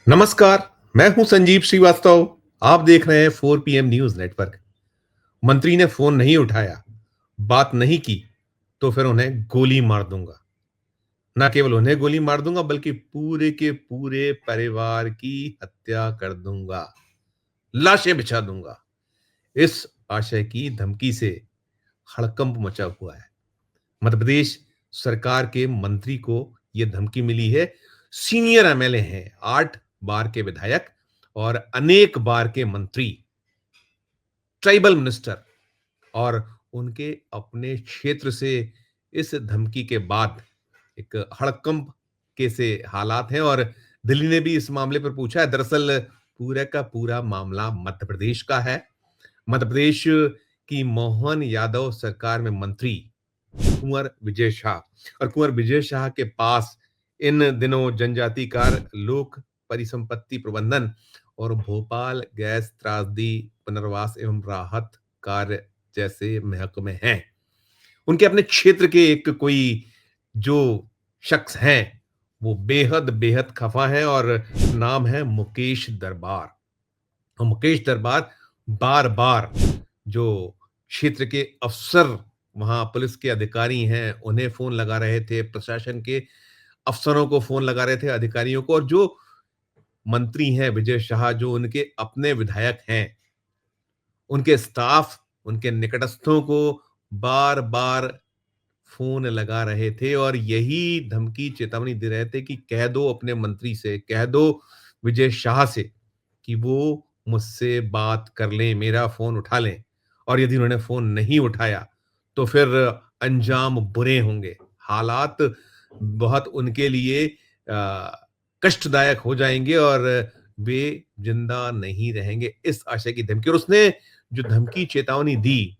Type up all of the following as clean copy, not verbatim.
नमस्कार। मैं हूं संजीव श्रीवास्तव। आप देख रहे हैं 4 PM न्यूज नेटवर्क। मंत्री ने फोन नहीं उठाया, बात नहीं की, तो फिर उन्हें गोली मार दूंगा। न केवल उन्हें गोली मार दूंगा बल्कि पूरे के पूरे परिवार की हत्या कर दूंगा, लाशें बिछा दूंगा। इस आशय की धमकी से हड़कंप मचा हुआ है। मध्य प्रदेश सरकार के मंत्री को यह धमकी मिली है। सीनियर एमएलए हैं, 8 बार के विधायक और अनेक बार के मंत्री, ट्राइबल मिनिस्टर, और उनके अपने क्षेत्र से इस धमकी के बाद एक हड़कंप के से हालात हैं। और दिल्ली ने भी इस मामले पर पूछा है। दरअसल पूरा का पूरा मामला मध्य प्रदेश का है। मध्य प्रदेश की मोहन यादव सरकार में मंत्री कुंवर विजय शाह, और कुंवर विजय शाह के पास इन दिनों जनजाति कार्य, लोक परिसंपत्ति प्रबंधन और भोपाल गैस त्रासदी पुनर्वास एवं राहत कार्य जैसे महकमे हैं। उनके अपने क्षेत्र के एक कोई जो शख्स हैं, वो बेहद बेहद खफा हैं, और नाम है मुकेश दरबार। और मुकेश दरबार बार बार जो क्षेत्र के अफसर, वहां पुलिस के अधिकारी हैं, उन्हें फोन लगा रहे थे, प्रशासन के अफसरों को फोन लगा रहे थे, अधिकारियों को। और जो मंत्री हैं विजय शाह, जो उनके अपने विधायक हैं, उनके स्टाफ, उनके निकटस्थों को बार बार फोन लगा रहे थे और यही धमकी चेतावनी दे रहे थे कि कह दो अपने मंत्री से, कह दो विजय शाह से कि वो मुझसे बात कर लें, मेरा फोन उठा लें। और यदि उन्होंने फोन नहीं उठाया तो फिर अंजाम बुरे होंगे, हालात बहुत उनके लिए कष्टदायक हो जाएंगे और वे जिंदा नहीं रहेंगे, इस आशय की धमकी। और उसने जो धमकी चेतावनी दी,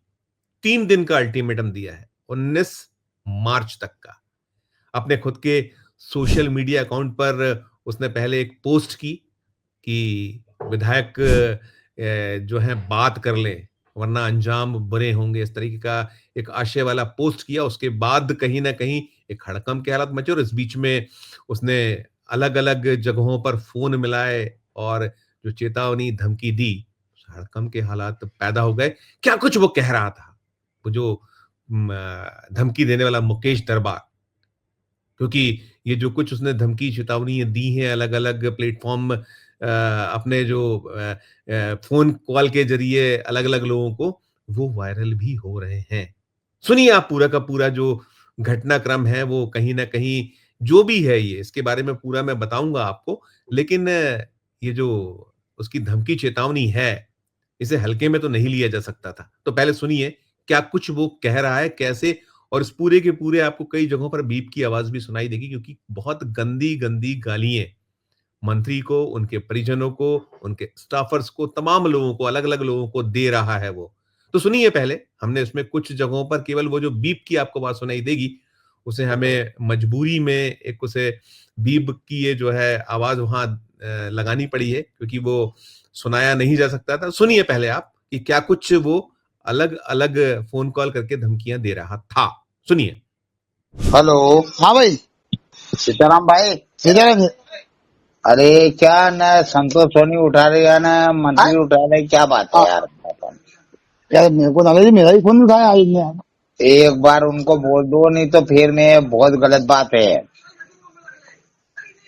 3 दिन का अल्टीमेटम दिया है, 19 मार्च तक का। अपने खुद के सोशल मीडिया अकाउंट पर उसने पहले एक पोस्ट की कि विधायक जो है बात कर लें वरना अंजाम बुरे होंगे, इस तरीके का एक आशय वाला पोस्ट किया। उसके बाद कहीं ना कहीं एक हड़कंप के हालात मचे और इस बीच में उसने अलग अलग जगहों पर फोन मिलाए और जो चेतावनी धमकी दी, हड़कंप के हालात पैदा हो गए। क्या कुछ वो कह रहा था, वो जो धमकी देने वाला मुकेश दरबार, क्योंकि ये जो कुछ उसने धमकी चेतावनी दी है अलग अलग प्लेटफॉर्म, अपने जो फोन कॉल के जरिए अलग अलग लोगों को, वो वायरल भी हो रहे हैं। सुनिए आप पूरा का पूरा जो घटनाक्रम है, वो कहीं ना कहीं जो भी है, ये इसके बारे में पूरा मैं बताऊंगा आपको। लेकिन ये जो उसकी धमकी चेतावनी है, इसे हल्के में तो नहीं लिया जा सकता था। तो पहले सुनिए क्या कुछ वो कह रहा है, कैसे। और इस पूरे के पूरे आपको कई जगहों पर बीप की आवाज भी सुनाई देगी, क्योंकि बहुत गंदी गंदी गालियां मंत्री को, उनके परिजनों को, उनके स्टाफर्स को, तमाम लोगों को, अलग अलग लोगों को दे रहा है वो। तो सुनिए पहले, हमने इसमें कुछ जगहों पर केवल वो जो बीप की आपको बात सुनाई देगी, उसे हमें मजबूरी में एक उसे बीप की ये जो है आवाज वहां लगानी पड़ी है, क्योंकि वो सुनाया नहीं जा सकता था। सुनिए पहले आप कि क्या कुछ वो अलग अलग फोन कॉल करके धमकियां दे रहा था। सुनिए। हेलो। हाँ भाई। सीताराम भाई। सीताराम। अरे क्या न संतोष सोनी उठा रही है, न मंत्री उठा रहे, क्या बात है यार। यार मेरे को नॉलेज, मेरा ही फोन उठाया आज ने। एक बार उनको बोल दो, नहीं तो फिर में बहुत गलत बात है।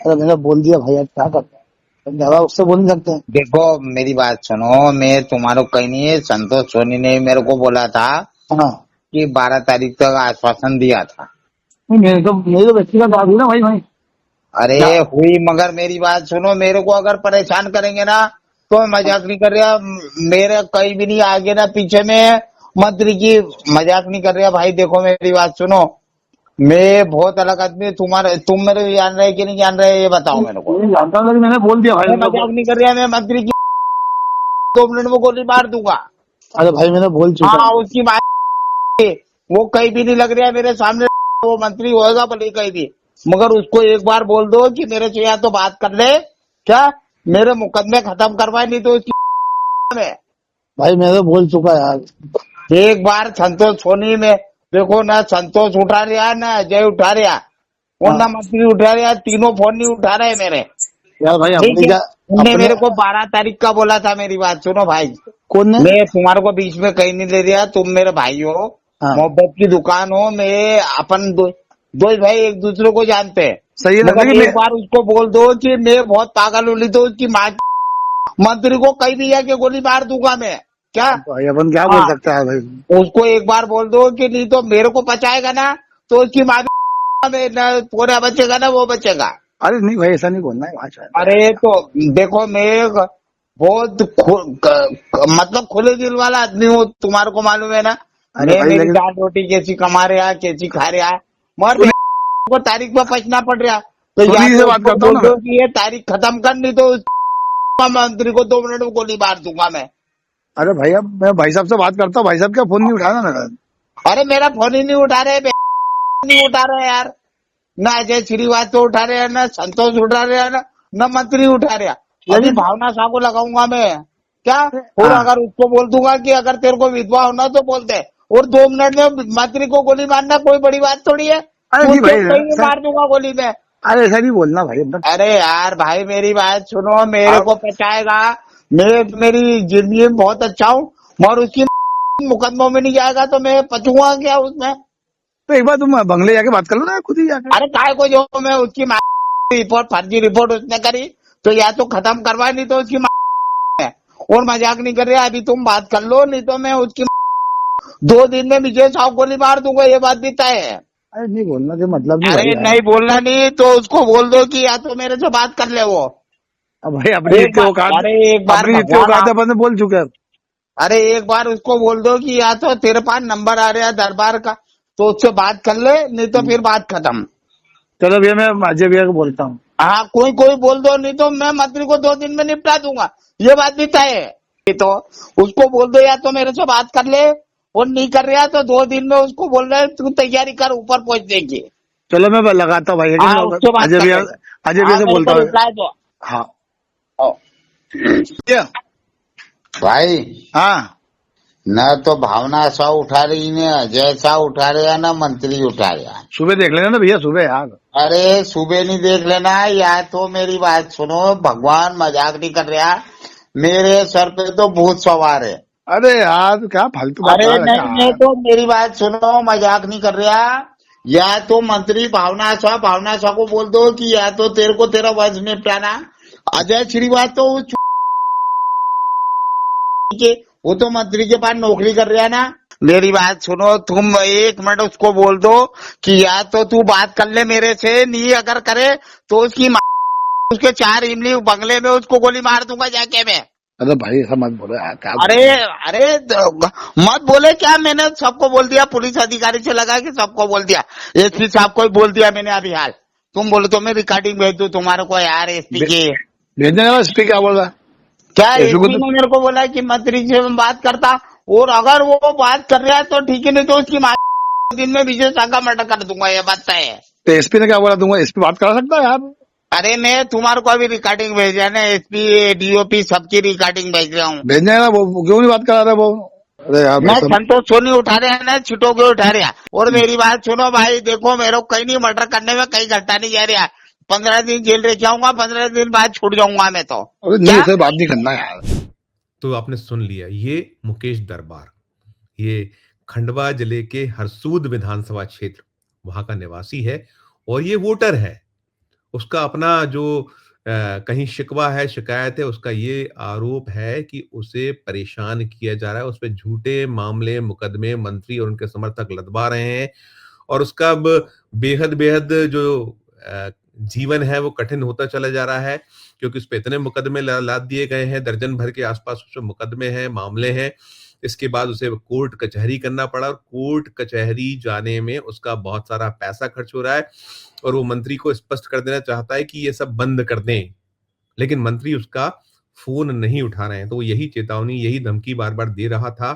अरे मैंने बोल दिया भाई, आज क्या करते हैं, ज्यादा उससे बोल नहीं सकते। देखो मेरी बात सुनो, मैं तुम्हारा कहीं नहीं है। संतोष सोनी ने मेरे को बोला था हाँ, कि 12 तारीख तक आश्वासन दिया था। मेरी तो व्यक्तिगत बात हुई ना भाई। भाई अरे हुई, मगर मेरी बात सुनो, मेरे को अगर परेशान करेंगे ना तो मैं मजाक नहीं कर रहा। मेरे कहीं भी नहीं आगे ना पीछे में मंत्री की मजाक नहीं कर रहा भाई। देखो मेरी बात सुनो, मैं बहुत अलग आदमी, तुम मेरे को जान रहे कि नहीं जान रहे, ये बताओ मेरे को। मैं जानता हूँ, मैंने बोल दिया भाई। मैं मजाक नहीं कर रहा, मैं मंत्री की 2 मिनट में गोली मार दूंगा। अरे भाई मैंने बोल चुका। हाँ उसकी बात, वो कहीं भी नहीं लग रहा है मेरे सामने। वो मंत्री होगा भले कहीं भी, मगर उसको एक बार बोल दो कि मेरे से यहाँ तो बात कर ले, क्या मेरे मुकदमे खत्म करवाए, नहीं तो उसकी में। भाई मैं तो बोल चुका यार। एक बार संतोष सोनी में देखो ना, संतोष उठा रहा ना अजय उठा रहा और ना मंत्री उठा रहा, तीनों फोन नहीं उठा रहे मेरे। यार भाई ठीक अपनी है, क्या तुमने अपने मेरे को 12 तारीख का बोला था, मेरी बात सुनो भाई। कौन ने? मैं तुम्हारे को बीच में कहीं नहीं ले दिया, तुम मेरे भाई हो, हाँ मोहब्बत की दुकान हो, मैं अपन दो ही भाई एक दूसरे को जानते हैं। सही है ना, मगर लेकिन एक बार उसको बोल दो कि मैं बहुत पागल उली, तो उसकी माँ मंत्री को कहीं भी जाके गोली मार दूंगा मैं, क्या? भाई अपन क्या बोल हाँ, सकते हैं भाई? उसको एक बार बोल दो कि नहीं तो मेरे को बचाएगा ना, तो उसकी माँ में ना पूरा बचेगा ना, वो बचेगा। अरे नहीं भाई, ऐसा नहीं बोलना है भाषा। अरे तो देखो, मैं बहुत मतलब खुले दिल वाला आदमी हूँ, तुम्हारे को मालूम है ना। अरे मैं भाई मेरी लेकिन दाल रोटी कैसी कमा रहा, कैसी खा रहा, मगर सुनी को तारीख में पछना पड़ रहा, तो या सुनी से तो बात उसको करता हूँ बोल ना मैं। दो कि ये तारीख खत्म कर, नहीं तो उस मंत्री को 2 मिनट में गोली मार दूंगा मैं। अरे भाई अब मैं भाई साहब से बात करता हूँ, भाई साहब क्या फोन नहीं उठाना मेरा। अरे मेरा फोन ही नहीं उठा रहे, नहीं उठा रहे यार, ना अजय श्रीवास्तव उठा रहे हैं, ना संतोष उठा रहे हैं, ना मंत्री उठा रहे हैं। अभी लेकिन भावना शाह को लगाऊंगा मैं, क्या? और हाँ अगर उसको बोल दूंगा कि अगर तेरे को विधवा होना तो बोलते, और 2 मिनट में मंत्री को गोली मारना कोई बड़ी बात थोड़ी है, अरे तो नहीं उसको भाई कहीं भी सर, मार दूंगा गोली में। अरे ऐसा नहीं बोलना भाई अब तक। अरे यार भाई मेरी बात सुनो, मेरे अब को बचाएगा, मैं मेरी जिंदगी में बहुत अच्छा हूँ, मगर उसकी मुकदमों में नहीं जाएगा तो मैं बचूंगा क्या उसमें? तो एक बार तुम बंगले जाके बात कर लो ना खुद ही जाके। अरे काय को जो मैं उसकी रिपोर्ट, फर्जी रिपोर्ट उसने करी, तो या तो खत्म करवा, नहीं तो उसकी है। और मजाक नहीं कर रहा, अभी तुम बात कर लो, नहीं तो मैं उसकी 2 दिन में विजय साहब गोली मार दूंगा, ये बात भी तय है। अरे नहीं बोलना के मतलब नहीं भाई अरे यार। नहीं बोलना नहीं तो उसको बोल दो कि या तो मेरे से बात कर ले वो। अब भाई अपनी एक इतनी बार, औकात, अरे एक बार अपनी इतनी भगवान औकात आप, अपन ने बोल चुके हैं। अरे एक बार उसको बोल दो कि या तो तेरे पास नंबर आ रहा है दरबार का, तो उससे बात कर ले, नहीं तो फिर बात खत्म। चलो भैया मैं अजय भैया को बोलता हूँ। हाँ, कोई कोई बोल दो, नहीं तो मैं मंत्री को 2 दिन में निपटा दूंगा, ये बात भी तय है। ये तो उसको बोल दो या तो मेरे से बात कर ले, और नहीं कर रहा तो 2 दिन में उसको बोल रहे तू तैयारी कर ऊपर पहुंचने की। चलो मैं लगाता हूँ भाई, हाँ, लेकिन उससे बात अजय कर भैया, ले। अजय भैया हाँ, से मेरे बोलता को हूँ। रिप्लाई दो। हाँ हाँ भैया। भाई, हाँ न तो भावना शाह उठा रही, ने अजय शाह उठा रहा, ना मंत्री उठा रहा। सुबह देख लेना ना भैया, सुबह यार। अरे सुबह नहीं देख लेना, या तो मेरी बात सुनो, भगवान मजाक नहीं कर रहा, मेरे सर पे तो भूत सवार है। अरे यार क्या फालतू बात अरे कर रहा नहीं, मैं है। तो मेरी बात सुनो, मजाक नहीं कर रहा। या तो मंत्री भावना शाह को बोल दो कि या तो तेरे को तेरा वज निपटाना, अजय श्रीवास्तव तो के, वो तो मंत्री के पास नौकरी कर रहा है ना। मेरी बात सुनो, तुम 1 मिनट उसको बोल दो कि या तो तू बात कर ले मेरे से, नहीं अगर करे तो उसकी उसके 4 इमली बंगले में उसको गोली मार दूंगा जाके मैं। अरे भाई ऐसा मत बोलो यार, क्या अरे अरे मत बोले क्या, मैंने सबको बोल दिया, पुलिस अधिकारी से लगा के सबको बोल दिया, एसपी साहब को बोल दिया मैंने अभी हाल। तुम बोलो तो मैं रिकॉर्डिंग भेज दूं तुम्हारे को यार, एसपी की। भेजने का एसपी क्या बोल रहा है? क्या एसपी को एसपी तो ने मेरे को बोला कि मंत्री से मैं बात करता, और अगर वो बात कर रहा है तो ठीक है, नहीं तो उसकी 2 दिन में विजय शाह का मर्डर कर दूंगा, ये बात तय है। तो एसपी ने क्या बोला, दूंगा एसपी बात करा सकता है यार। अरे मैं तुम्हारे को अभी रिकॉर्डिंग भेज रहा ना, एसपी डीओपी सबकी रिकॉर्डिंग भेज रहा हूँ। भेजने का वो क्यों नहीं बात करा रहा वो? अरे यार मैं भाई सब। संतोष सोनी उठा रहे हैं ना, छिटो के उठा रहा। और मेरी बात सुनो भाई, देखो मेरे को कहीं नहीं मर्डर करने में कहीं घटना नहीं जा रहा। 15 दिन जेल रह जाऊंगा, 15 दिन बाद छूट जाऊंगा मैं तो, अरे नहीं क्या? ऐसे बात नहीं करना यार। तो आपने सुन लिया, ये मुकेश दरबार, ये खंडवा जिले के हरसूद विधानसभा क्षेत्र, वहां का निवासी है और ये वोटर है। उसका अपना जो कहीं शिकवा है, शिकायत है, उसका ये आरोप है कि उसे परेशान किया जा रहा है, उस पे झूठे मामले, मुकदमे मंत्री और उनके समर्थक लदवा रहे हैं और उसका अब बेहद-बेहद जो जीवन है वो कठिन होता चला जा रहा है, क्योंकि उस पे इतने मुकदमे लाद दिए गए हैं, दर्जन भर के आसपास उस पे मुकदमे हैं, मामले हैं। इसके बाद उसे कोर्ट कचहरी करना पड़ा और कोर्ट कचहरी जाने में उसका बहुत सारा पैसा खर्च हो रहा है और वो मंत्री को स्पष्ट कर देना चाहता है कि ये सब बंद कर दें, लेकिन मंत्री उसका फ़ोन नहीं उठा रहे हैं। तो वो यही चेतावनी, यही धमकी बार-बार दे रहा था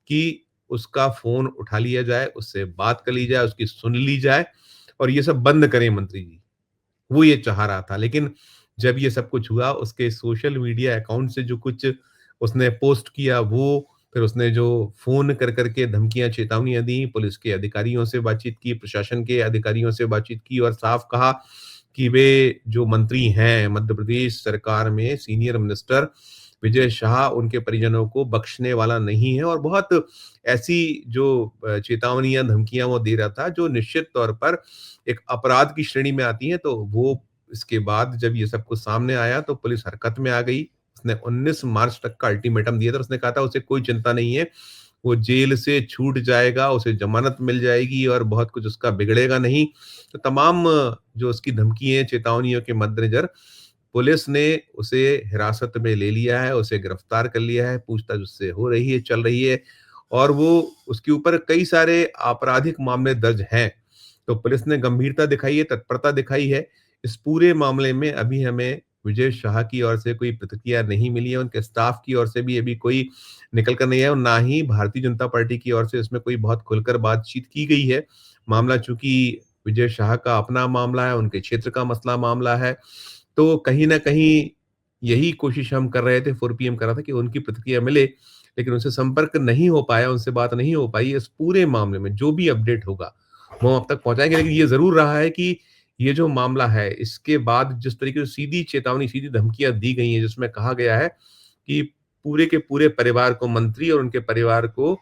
कि उसका फ़ोन उठा लिया जाए, उससे बात कर ली जाए, उसकी सुन ली जाए और ये सब बंद करें मंत्री जी। वो ये चाह रहा था, लेकिन जब ये सब कुछ हुआ, उसके सोशल मीडिया अकाउंट से जो कुछ उसने पोस्ट किया वो, फिर उसने जो फ़ोन कर के धमकियाँ, चेतावनियाँ दी, पुलिस के अधिकारियों से बातचीत की, प्रशासन के अधिकारियों से बातचीत की और साफ कहा कि वे जो मंत्री हैं मध्य प्रदेश सरकार में सीनियर मिनिस्टर विजय शाह उनके परिजनों को बख्शने वाला नहीं है और बहुत ऐसी जो चेतावनियां धमकियां वो दे रहा था जो निश्चित तौर पर एक अपराध की श्रेणी में आती हैं। तो वो इसके बाद जब ये सब कुछ सामने आया तो पुलिस हरकत में आ गई। उसने 19 मार्च तक का अल्टीमेटम दिया था। उसने कहा था उसे कोई चिंता नहीं है, वो जेल से छूट जाएगा, उसे जमानत मिल जाएगी और बहुत कुछ उसका बिगड़ेगा नहीं। तो तमाम जो उसकी धमकी है, चेतावनियों के मद्देनजर पुलिस ने उसे हिरासत में ले लिया है, उसे गिरफ्तार कर लिया है, पूछताछ उससे हो रही है, चल रही है और वो उसके ऊपर कई सारे आपराधिक मामले दर्ज हैं। तो पुलिस ने गंभीरता दिखाई है, तत्परता दिखाई है। इस पूरे मामले में अभी हमें विजय शाह की ओर से कोई प्रतिक्रिया नहीं मिली है, उनके स्टाफ की ओर से भी अभी कोई निकल कर नहीं आया और ना ही भारतीय जनता पार्टी की ओर से इसमें कोई बहुत खुलकर बातचीत की गई है। मामला चूँकि विजय शाह का अपना मामला है, उनके क्षेत्र का मसला मामला है, तो कहीं न कहीं यही कोशिश हम कर रहे थे, 4 पीएम कर रहा था कि उनकी प्रतिक्रिया मिले, लेकिन उनसे संपर्क नहीं हो पाया, उनसे बात नहीं हो पाई। इस पूरे मामले में जो भी अपडेट होगा, वो हम आप तक पहुँचाएँगे। लेकिन ये ज़रूर रहा है कि ये जो मामला है, इसके बाद जिस तरीके से सीधी चेतावनी, सीधी धमकियाँ दी गई हैं, जिसमें कहा गया है कि पूरे के पूरे परिवार को, मंत्री और उनके परिवार को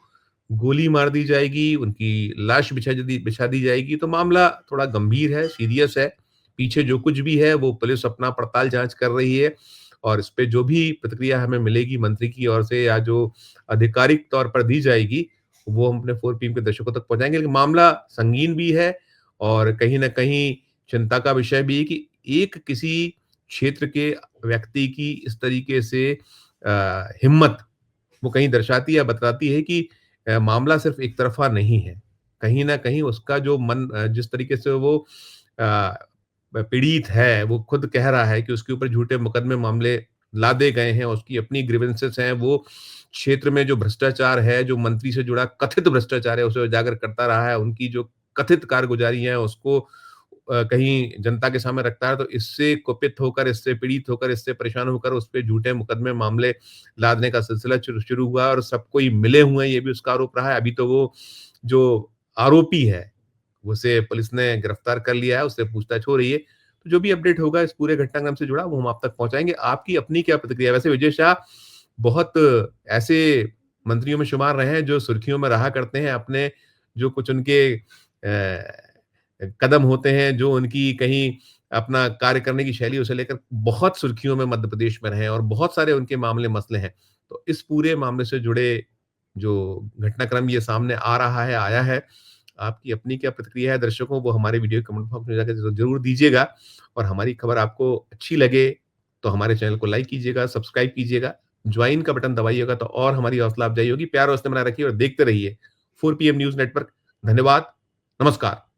गोली मार दी जाएगी, उनकी लाश बिछा दी जाएगी, तो मामला थोड़ा गंभीर है, सीरियस है। पीछे जो कुछ भी है, वो पुलिस अपना पड़ताल जाँच कर रही है और इस पे जो भी प्रतिक्रिया हमें मिलेगी मंत्री की ओर से या जो आधिकारिक तौर पर दी जाएगी, वो हम अपने 4 पीएम के दर्शकों तक पहुँचाएँगे। लेकिन मामला संगीन भी है और कहीं न कहीं चिंता का विषय भी है कि एक किसी क्षेत्र के व्यक्ति की इस तरीके से हिम्मत वो कहीं दर्शाती है, बतलाती है कि मामला सिर्फ एक तरफ़ा नहीं है। कहीं न कहीं उसका जो मन जिस तरीके से वो अ, पीड़ित है, वो खुद कह रहा है कि उसके ऊपर झूठे मुकदमे मामले लादे गए हैं, उसकी अपनी ग्रीवेंसेस हैं, वो क्षेत्र में जो भ्रष्टाचार है, जो मंत्री से जुड़ा कथित भ्रष्टाचार है, उसे उजागर करता रहा है, उनकी जो कथित कारगुजारी है, उसको कहीं जनता के सामने रखता है, तो इससे कुपित होकर, इससे पीड़ित होकर, इससे परेशान होकर उस पे झूठे मुकदमे, मामले लादने का सिलसिला शुरू हुआ और सब कोई मिले हुए हैं, ये भी उसका आरोप रहा है। अभी तो वो जो आरोपी है, उसे पुलिस ने गिरफ्तार कर लिया है, उससे पूछताछ हो रही है। तो जो भी अपडेट होगा इस पूरे घटनाक्रम से जुड़ा, वो हम आप तक पहुँचाएँगे। आपकी अपनी क्या प्रतिक्रिया है? वैसे विजय शाह बहुत ऐसे मंत्रियों में शुमार रहे हैं, जो सुर्खियों में रहा करते हैं, अपने जो कुछ उनके कदम होते हैं, जो उनकी कहीं अपना कार्य करने की शैली उसे लेकर बहुत सुर्खियों में मध्य प्रदेश में रहे हैं और बहुत सारे उनके मामले मसले हैं। तो इस पूरे मामले से जुड़े जो घटनाक्रम ये सामने आ रहा है, आया है, आपकी अपनी क्या प्रतिक्रिया है दर्शकों, वो हमारे वीडियो कमेंट बॉक्स में जाकर ज़रूर दीजिएगा और हमारी खबर आपको अच्छी लगे, तो हमारे चैनल को लाइक कीजिएगा, सब्सक्राइब कीजिएगा, ज्वाइन का बटन दबाइएगा तो और हमारी हौसला अफ़ज़ाई होगी। प्यार और स्नेह बनाए रखिए और देखते रहिए 4 पीएम न्यूज़ नेटवर्क। धन्यवाद, नमस्कार।